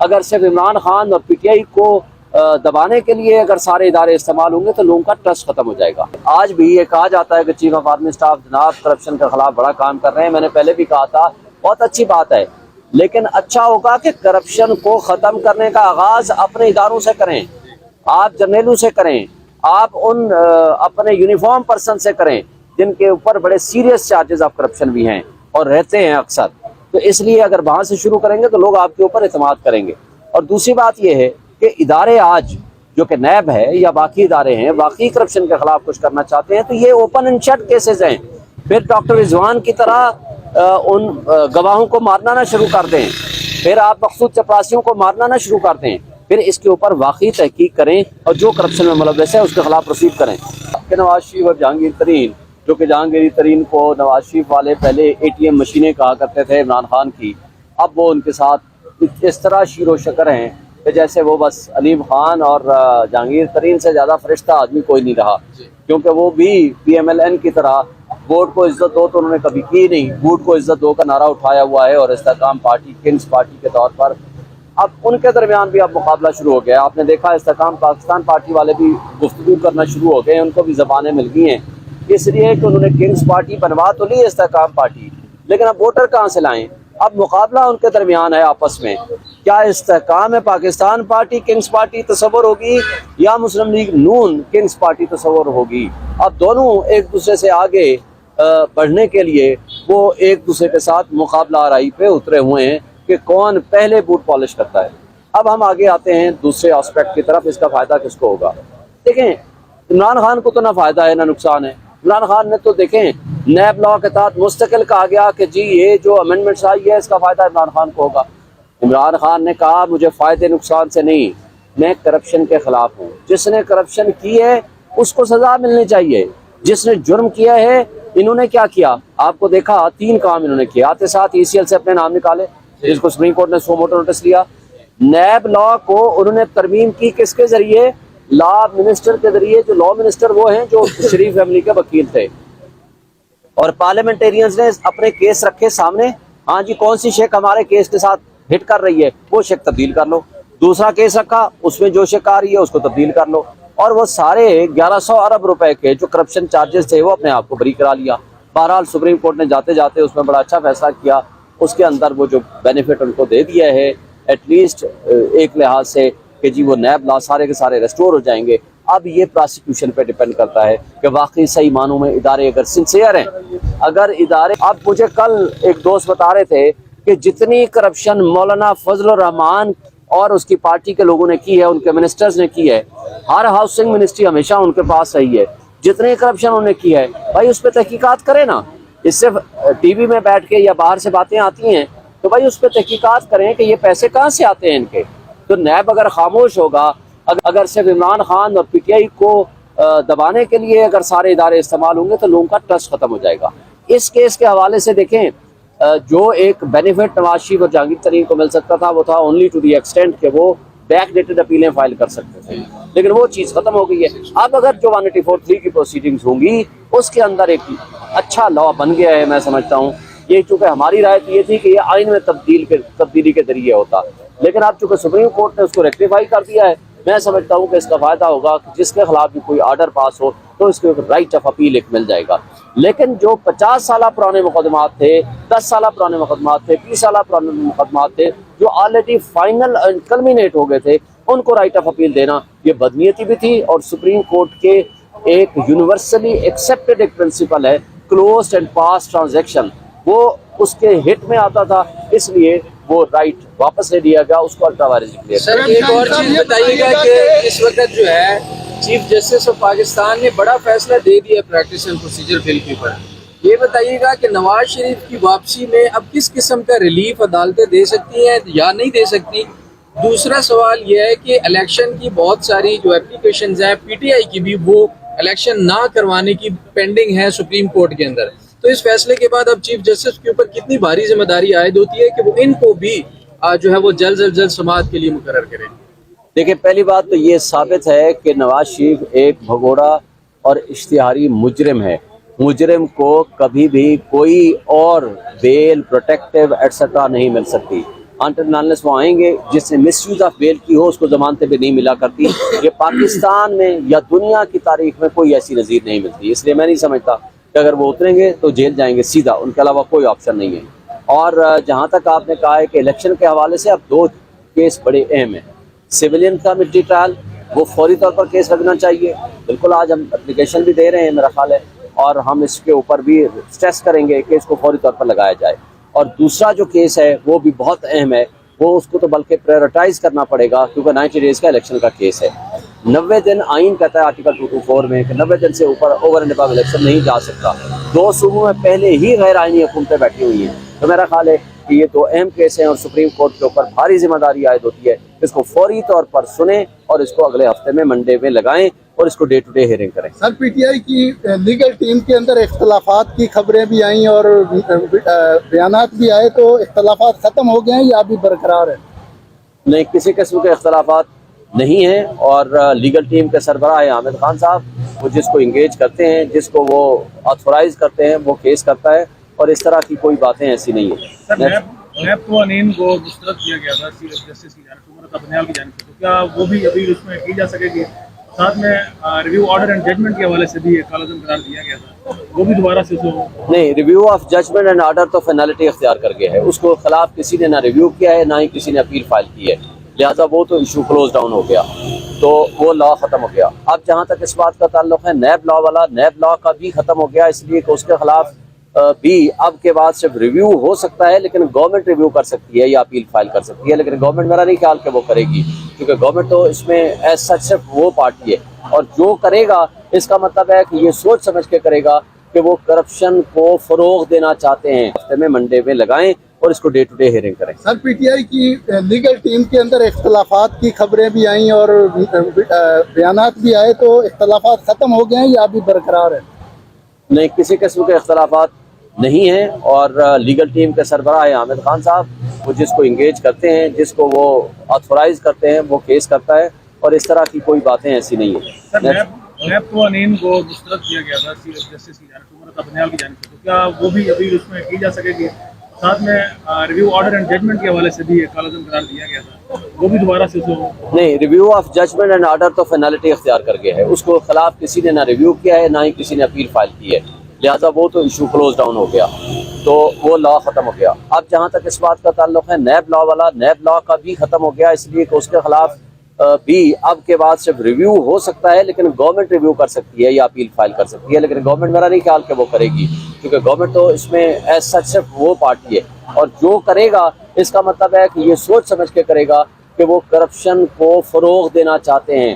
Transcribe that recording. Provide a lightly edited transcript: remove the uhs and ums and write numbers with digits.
اگر صرف عمران خان اور پی ٹی آئی کو دبانے کے لیے اگر سارے ادارے استعمال ہوں گے تو لوگوں کا ٹرسٹ ختم ہو جائے گا۔ آج بھی یہ کہا جاتا ہے کہ چیف آف آرمی اسٹاف جناب کرپشن کے خلاف بڑا کام کر رہے ہیں، میں نے پہلے بھی کہا تھا، بہت اچھی بات ہے، لیکن اچھا ہوگا کہ کرپشن کو ختم کرنے کا آغاز اپنے اداروں سے کریں، آپ جرنیلوں سے کریں، آپ ان اپنے یونیفارم پرسن سے کریں جن کے اوپر بڑے سیریس چارجز آف کرپشن بھی ہیں اور رہتے ہیں اکثر۔ تو اس لیے اگر وہاں سے شروع کریں گے تو لوگ آپ کے اوپر اعتماد کریں گے۔ اور دوسری بات یہ ہے کہ ادارے آج جو کہ نیب ہے یا باقی ادارے ہیں واقعی کرپشن کے خلاف کچھ کرنا چاہتے ہیں تو یہ اوپن اینڈ شٹ کیسز ہیں، پھر ڈاکٹر رضوان کی طرح ان گواہوں کو مارنا نہ شروع کر دیں، پھر آپ مقصود چپراسیوں کو مارنا نہ شروع کر دیں، پھر اس کے اوپر واقعی تحقیق کریں اور جو کرپشن میں ملوث ہے اس کے خلاف پروسیڈ کریں۔ کہ نواز شریف اور جہانگیر ترین، جو کہ جہانگیر ترین کو نواز شریف والے پہلے اے ٹی ایم مشینیں کہا کرتے تھے عمران خان کی، اب وہ ان کے ساتھ اس طرح شیر و شکر ہیں کہ جیسے وہ بس علیم خان اور جہانگیر ترین سے زیادہ فرشتہ آدمی کوئی نہیں رہا، کیونکہ وہ بھی پی ایم ایل این کی طرح ووٹ کو عزت دو تو انہوں نے کبھی کی نہیں، ووٹ کو عزت دو کا نعرہ اٹھایا ہوا ہے، اور استحکام پارٹی کنگز پارٹی کے طور پر اب ان کے درمیان بھی اب مقابلہ شروع ہو گیا۔ آپ نے دیکھا استحکام پاکستان پارٹی والے بھی گفتگو کرنا شروع ہو گئے، ان کو بھی زبانیں مل گئی ہیں، اس لیے کہ انہوں نے کنگز پارٹی بنوا تو لی استحکام پارٹی، لیکن اب ووٹر کہاں سے لائیں؟ اب مقابلہ ان کے درمیان ہے آپس میں، کیا استحکام پاکستان پارٹی کنگز پارٹی تصور ہوگی یا مسلم لیگ نون کنگز پارٹی تصور ہوگی؟ اب دونوں ایک دوسرے سے آگے بڑھنے کے لیے وہ ایک دوسرے کے ساتھ مقابلہ آرائی پہ اترے ہوئے ہیں کہ کون پہلے بوٹ پالش کرتا ہے۔ اب ہم آگے آتے ہیں دوسرے آسپیکٹ کی طرف، اس کا فائدہ کس کو ہوگا؟ دیکھیں عمران خان کو تو نہ فائدہ ہے نہ نقصان ہے۔ عمران خان نے تو دیکھیں نیب لا کے تحت مستقل کہا گیا کہ جی یہ جو امینڈمنٹس آئی ہے اس کا فائدہ عمران خان کو ہوگا۔ عمران خان نے کہا مجھے فائدے نقصان سے نہیں، میں کرپشن کے خلاف ہوں، جس نے کرپشن کی ہے اس کو سزا ملنی چاہیے، جس نے جرم کیا ہے۔ انہوں نے کیا کیا؟ آپ کو دیکھا 3 کام انہوں نے کیا، آتے ساتھ ای سی ایل سے اپنے نام نکالے جس کو سپریم کورٹ نے سو موٹو نوٹس لیا، نیب لا کو انہوں نے ترمیم کی کس کے ذریعے؟ لا منسٹر کے ذریعے، جو لا منسٹر وہ ہیں جو شریف فیملی کے وکیل تھے، اور پارلیمنٹیرینز نے اپنے کیس رکھے سامنے، ہاں جی کون سی شک ہمارے کیس کے ساتھ ہٹ کر رہی ہے وہ شک تبدیل کر لو، دوسرا کیس رکھا اس میں جو شک آ رہی ہے اس کو تبدیل کر لو، اور وہ سارے 1100 ارب روپے کے جو کرپشن چارجز تھے وہ اپنے آپ کو بری کرا لیا۔ بہرحال سپریم کورٹ نے جاتے جاتے اس میں بڑا اچھا فیصلہ کیا، اس کے اندر وہ جو بینیفٹ ان کو دے دیا ہے ایٹ لیسٹ ایک لحاظ سے کہ جی وہ نیب لا سارے کے سارے ریسٹور ہو جائیں گے۔ اب یہ پراسیکیوشن پہ ڈیپینڈ کرتا ہے کہ واقعی صحیح معنوں میں ادارے اگر سنسیئر ہیں، اگر ادارے، اب مجھے کل ایک دوست بتا رہے تھے کہ جتنی کرپشن مولانا فضل الرحمان اور اس کی پارٹی کے لوگوں نے کی ہے، ان کے منسٹرز نے کی ہے، ہر ہاؤسنگ منسٹری ہمیشہ ان کے پاس رہی ہے، جتنی کرپشن انہوں نے کی ہے بھائی اس پہ تحقیقات کریں نا، اس سے ٹی وی میں بیٹھ کے یا باہر سے باتیں آتی ہیں تو بھائی اس پہ تحقیقات کریں کہ یہ پیسے کہاں سے آتے ہیں ان کے۔ تو نیب اگر خاموش ہوگا، اگر صرف عمران خان اور پی ٹی آئی کو دبانے کے لیے اگر سارے ادارے استعمال ہوں گے تو لوگوں کا ٹرسٹ ختم ہو جائے گا۔ اس کیس کے حوالے سے دیکھیں جو ایک بینیفٹ نواز شریف اور جہانگیر ترین کو مل سکتا تھا وہ تھا اونلی ٹو دی ایکسٹینٹ کہ وہ بیک ڈیٹڈ اپیلیں فائل کر سکتے تھے، لیکن وہ چیز ختم ہو گئی ہے۔ اب اگر جو 184(3) کی پروسیڈنگز ہوں گی اس کے اندر ایک اچھا لا بن گیا ہے، میں سمجھتا ہوں یہ، چونکہ ہماری رائے تو یہ تھی کہ یہ آئین میں تبدیلی کے ذریعے ہوتا، لیکن اب چونکہ سپریم کورٹ نے اس کو ریکٹیفائی کر دیا ہے، میں سمجھتا ہوں کہ اس کا فائدہ ہوگا کہ جس کے خلاف بھی کوئی آرڈر پاس ہو تو اس کے رائٹ آف اپیل ایک مل جائے گا۔ لیکن جو 50 سالہ پرانے مقدمات تھے، 10 سالہ پرانے مقدمات تھے، 20 سالہ پرانے مقدمات تھے جو آلریڈی فائنل کلمینیٹ ہو گئے تھے، ان کو رائٹ آف اپیل دینا یہ بدنیتی بھی تھی، اور سپریم کورٹ کے ایک یونیورسلی ایکسیپٹڈ ایک پرنسپل ہے کلوزڈ اینڈ پاس ٹرانزیکشن، وہ اس کے ہٹ میں آتا تھا، اس لیے وہ رائٹ واپس لے دیا گیا، اس کو الٹرا وائرس ڈکلیئر۔ سر ایک اور چیز بتائیے گا کہ اس وقت جو ہے چیف جسٹس آف پاکستان نے بڑا فیصلہ دے دیا پریکٹس اینڈ پروسیجر بل کے اوپر، یہ بتائیے گا کہ نواز شریف کی واپسی میں اب کس قسم کا ریلیف عدالتیں دے سکتی ہیں یا نہیں دے سکتی؟ دوسرا سوال یہ ہے کہ الیکشن کی بہت ساری جو اپلیکیشنز ہیں پی ٹی آئی کی بھی وہ الیکشن نہ کروانے کی پینڈنگ ہے سپریم کورٹ کے اندر، تو اس فیصلے کے بعد اب چیف جسٹس کے اوپر کتنی بھاری ذمہ داری عائد ہوتی ہے کہ وہ ان کو بھی جو ہے وہ جلد از جلد سماعت کے لیے مقرر کریں؟ دیکھیں پہلی بات تو یہ ثابت ہے کہ نواز شریف ایک بھگوڑا اور اشتہاری مجرم ہے، مجرم کو کبھی بھی کوئی اور بیل پروٹیکٹیو ایٹسٹرا نہیں مل سکتی۔ انٹرنالس وہ آئیں گے جس سے مس یوز آف بیل کی ہو اس کو ضمانتیں بھی نہیں ملا کرتی. یہ پاکستان میں یا دنیا کی تاریخ میں کوئی ایسی نظیر نہیں ملتی. اس لیے میں نہیں سمجھتا کہ اگر وہ اتریں گے تو جیل جائیں گے سیدھا, ان کے علاوہ کوئی آپشن نہیں ہے. اور جہاں تک آپ نے کہا ہے کہ الیکشن کے حوالے سے اب 2 کیس بڑے اہم ہیں. سویلین کا ملٹری ٹرائل وہ فوری طور پر کیس لگنا چاہیے. بالکل آج ہم اپلیکیشن بھی دے رہے ہیں میرا خیال ہے, اور ہم اس کے اوپر بھی اسٹریس کریں گے کہ اس کو فوری طور پر لگایا جائے. اور دوسرا جو کیس ہے وہ بھی بہت اہم ہے, وہ اس کو تو بلکہ پریورٹائز کرنا پڑے گا کیونکہ 90 ڈیز کا الیکشن کا کیس ہے. 90 دن آئین کہتا ہے آرٹیکل 224 میں کہ 90 دن سے اوپر اوور اینڈ ابو الیکشن نہیں جا سکتا. 2 صوبوں میں پہلے ہی غیر آئینی حکومتیں بیٹھی ہوئی ہیں. تو میرا خیال ہے کہ یہ 2 اہم کیس ہیں اور سپریم کورٹ کے اوپر بھاری ذمہ داری عائد ہوتی ہے. اس کو فوری طور پر سنیں اور اس کو اگلے ہفتے میں منڈے میں لگائیں اور اس کو ڈے ٹو ڈے ہیئرنگ کریں. سر پی ٹی آئی کی لیگل ٹیم کے اندر اختلافات کی خبریں بھی آئیں اور بیانات بھی آئے, تو اختلافات ختم ہو گئے ہیں یا ابھی برقرار ہے؟ نہیں, کسی قسم کے اختلافات نہیں ہیں. اور لیگل ٹیم کے سربراہ حامد خان صاحب وہ جس کو انگیج کرتے ہیں, جس کو وہ آتھورائز کرتے ہیں, وہ کیس کرتا ہے, اور اس طرح کی کوئی باتیں ایسی نہیں ہیں. سر نیب قوانین کو مسترد کیا گیا تھا چیف جسٹس کی جانب سے, عمر ابنیال کی جانب سے, تو کیا وہ بھی ابھی اس میں کی جا سکے گی؟ ساتھ میں ریویو آرڈر اینڈ ججمنٹ کے حوالے سے بھی ایک کالعدم قرار دیا گیا تھا, وہ بھی دوبارہ سے نہیں, review of judgment and order تو فینالٹی اختیار کر گیا ہے. اس کو خلاف کسی نے نہ ریویو کیا ہے نہ ہی کسی نے اپیل فائل کی ہے, لہٰذا وہ تو ایشو کلوز ڈاؤن ہو گیا, تو وہ لا ختم ہو گیا. اب جہاں تک اس بات کا تعلق ہے نیب لا والا, نیب لا کا بھی ختم ہو گیا, اس لیے کہ اس کے خلاف بھی اب کے بعد صرف ریویو ہو سکتا ہے, لیکن گورنمنٹ ریویو کر سکتی ہے یا اپیل فائل کر سکتی ہے. لیکن گورنمنٹ میرا نہیں خیال کہ وہ کرے گی, کیونکہ گورنمنٹ تو اس میں ایز سچ صرف وہ پارٹی ہے, اور جو کرے گا اس کا مطلب ہے کہ یہ سوچ سمجھ کے کرے گا کہ وہ کرپشن کو فروغ دینا چاہتے ہیں. ہفتے میں منڈے میں لگائیں اور اس کو ڈے ٹو ڈے ہیئرنگ کریں. سر پی ٹی آئی کی لیگل ٹیم کے اندر اختلافات کی خبریں بھی آئیں اور بیانات بھی آئے, تو اختلافات ختم ہو گئے ہیں یا ابھی برقرار ہے؟ نہیں, کسی قسم کے اختلافات نہیں ہیں. اور لیگل ٹیم کے سربراہ حامد خان صاحب وہ جس کو انگیج کرتے ہیں, جس کو وہ آتھورائز کرتے ہیں, وہ کیس کرتا ہے, اور اس طرح کی کوئی باتیں ایسی نہیں ہیں. سر نیب قوانین کو مسترد کیا گیا تھا چیف جسٹس کی جانب سے, عمر ابنیال کی جانب سے, تو کیا وہ بھی ابھی اس میں کی جا سکے گی؟ ساتھ میں ریویو آرڈر اینڈ ججمنٹ کے حوالے سے بھی ایک کالعدم قرار دیا گیا تھا, وہ بھی دوبارہ سے نہیں, review of judgment and order تو فینالٹی اختیار کر گیا ہے. اس کو خلاف کسی نے نہ ریویو کیا ہے نہ ہی کسی نے اپیل فائل کی ہے, لہٰذا وہ تو ایشو کلوز ڈاؤن ہو گیا, تو وہ لا ختم ہو گیا. اب جہاں تک اس بات کا تعلق ہے نیب لا والا, نیب لا کا بھی ختم ہو گیا, اس لیے کہ اس کے خلاف بھی اب کے بعد صرف ریویو ہو سکتا ہے, لیکن گورنمنٹ ریویو کر سکتی ہے یا اپیل فائل کر سکتی ہے. لیکن گورنمنٹ میرا نہیں خیال کہ وہ کرے گی, کیونکہ گورنمنٹ تو اس میں ایز سچ صرف وہ پارٹی ہے, اور جو کرے گا اس کا مطلب ہے کہ یہ سوچ سمجھ کے کرے گا کہ وہ کرپشن کو فروغ دینا چاہتے ہیں.